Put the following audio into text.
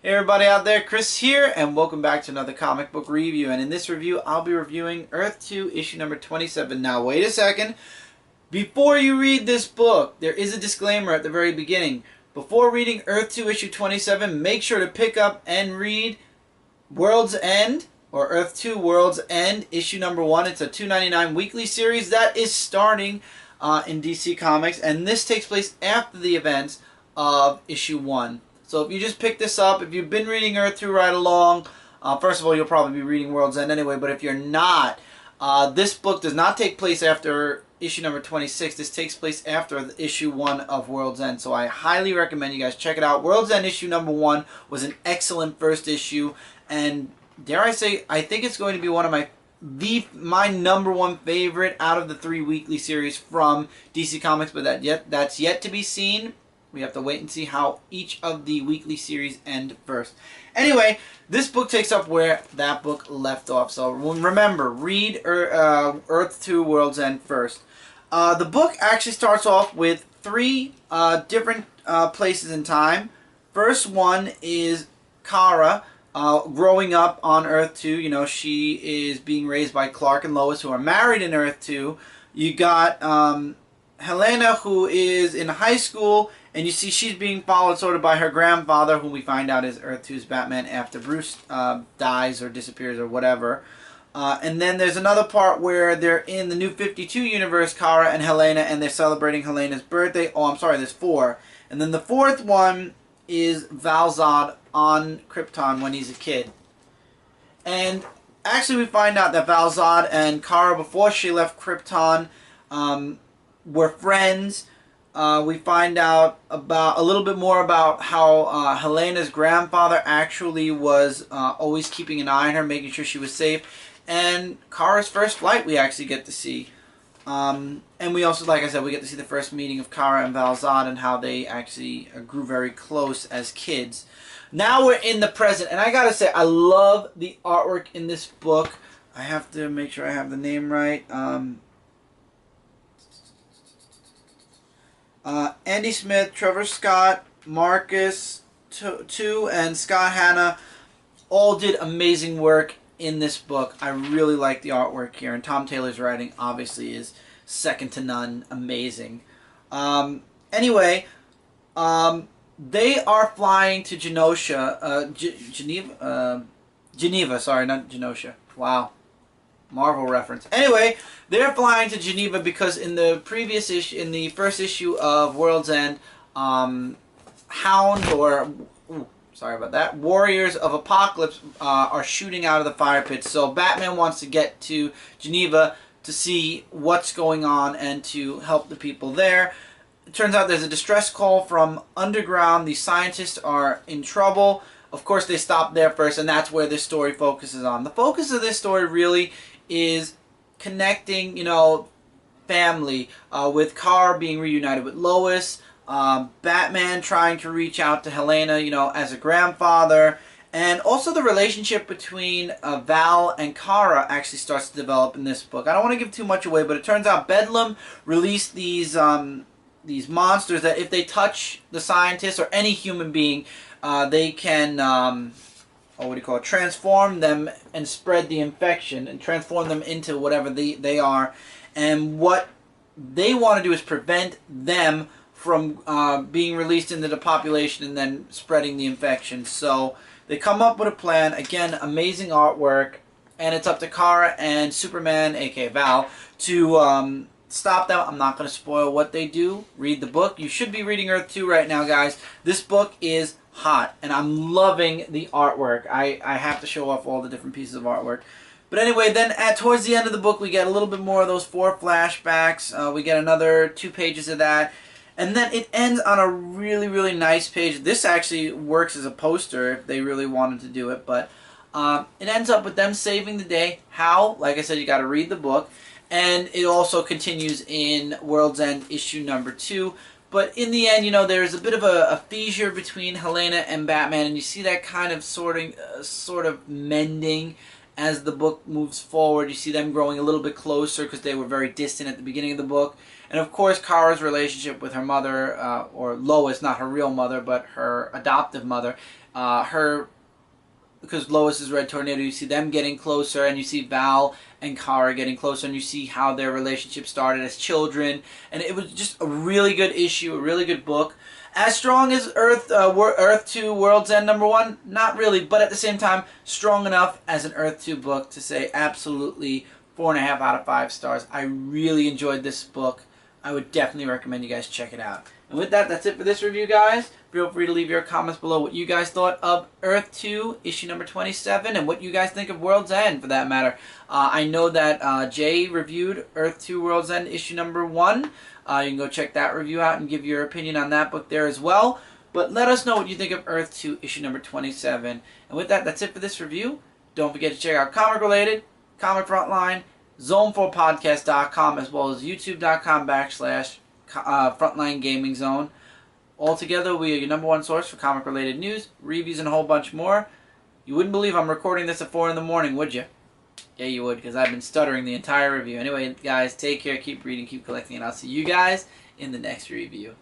Hey everybody out there, Chris here, and welcome back to another comic book review. And in this review, I'll be reviewing Earth 2, issue number 27. Now, wait a second. Before you read this book, there is a disclaimer at the very beginning. Before reading Earth 2, issue 27, make sure to pick up and read World's End, or Earth 2 World's End, issue number 1. It's a $2.99 weekly series that is starting in DC Comics, and this takes place after the events of issue 1. So if you just pick this up, if you've been reading Earth 2 right along, first of all, you'll probably be reading World's End anyway, but if you're not, this book does not take place after issue number 26. This takes place after issue 1 of World's End, so I highly recommend you guys check it out. World's End issue number 1 was an excellent first issue, and dare I say, I think it's going to be one of my number one favorite out of the 3 weekly series from DC Comics, but that's yet to be seen. We have to wait and see how each of the weekly series end first. Anyway, this book takes up where that book left off. So remember, read Earth 2 World's End first. The book actually starts off with 3 different places in time. First one is Kara growing up on Earth 2. You know, she is being raised by Clark and Lois, who are married in Earth 2. You got Helena, who is in high school, and you see she's being followed sort of by her grandfather, who we find out is Earth 2's Batman after Bruce dies or disappears or whatever. And then there's another part where they're in the New 52 universe, Kara and Helena, and they're celebrating Helena's birthday. Oh, I'm sorry, there's 4. And then the 4th one is Val-Zod on Krypton when he's a kid. And actually we find out that Val-Zod and Kara, before she left Krypton, were friends. We find out about a little bit more about how Helena's grandfather actually was always keeping an eye on her, making sure she was safe. And Kara's first flight we actually get to see. And we also, like I said, we get to see the first meeting of Kara and Val-Zod and how they actually grew very close as kids. Now we're in the present, and I gotta say, I love the artwork in this book. I have to make sure I have the name right. Andy Smith, Trevor Scott, Marcus Tu, and Scott Hanna all did amazing work in this book. I really like the artwork here, and Tom Taylor's writing obviously is second to none, amazing. Anyway, they are flying to Geneva, sorry, not Genosha. Wow. Marvel reference. Anyway, they're flying to Geneva because in the previous issue, in the first issue of World's End, Hound, or sorry about that, Warriors of Apocalypse are shooting out of the fire pits. So Batman wants to get to Geneva to see what's going on and to help the people there. It turns out there's a distress call from underground. The scientists are in trouble. Of course, they stop there first, and that's where this story focuses on. The focus of this story really is connecting, you know, family, with Kara being reunited with Lois, Batman trying to reach out to Helena, you know, as a grandfather, and also the relationship between Val and Kara actually starts to develop in this book. I don't want to give too much away, but it turns out Bedlam released these monsters that if they touch the scientists or any human being, they can transform them and spread the infection and transform them into whatever they are. And what they want to do is prevent them from being released into the population and then spreading the infection. So they come up with a plan. Again, amazing artwork. And it's up to Kara and Superman, aka Val, to stop them. I'm not going to spoil what they do. Read the book. You should be reading Earth 2 right now, guys. This book is hot, and I'm loving the artwork. I have to show off all the different pieces of artwork. But anyway, then towards the end of the book, we get a little bit more of those 4 flashbacks. We get another 2 pages of that. And then it ends on a really, really nice page. This actually works as a poster if they really wanted to do it. But it ends up with them saving the day. How? Like I said, you got to read the book. And it also continues in World's End issue number 2. But in the end, you know, there's a bit of a fissure between Helena and Batman, and you see that kind of sort of mending as the book moves forward. You see them growing a little bit closer because they were very distant at the beginning of the book. And of course, Kara's relationship with her mother, or Lois, not her real mother, but her adoptive mother, her, because Lois is Red Tornado, you see them getting closer, and you see Val and Kara getting closer, and you see how their relationship started as children, and it was just a really good issue, a really good book. As strong as Earth 2 World's End #1? Not really, but at the same time, strong enough as an Earth 2 book to say absolutely 4.5 out of 5 stars. I really enjoyed this book. I would definitely recommend you guys check it out. And with that, that's it for this review, guys. Feel free to leave your comments below what you guys thought of Earth 2, issue number 27, and what you guys think of World's End, for that matter. I know that Jay reviewed Earth 2 World's End, issue number 1. You can go check that review out and give your opinion on that book there as well. But let us know what you think of Earth 2, issue number 27. And with that, that's it for this review. Don't forget to check out Comic Related, Comic Frontline, Zone4Podcast.com, as well as YouTube.com/Frontline Gaming Zone. Altogether, we are your #1 source for comic-related news, reviews, and a whole bunch more. You wouldn't believe I'm recording this at 4 in the morning, would you? Yeah, you would, because I've been stuttering the entire review. Anyway, guys, take care, keep reading, keep collecting, and I'll see you guys in the next review.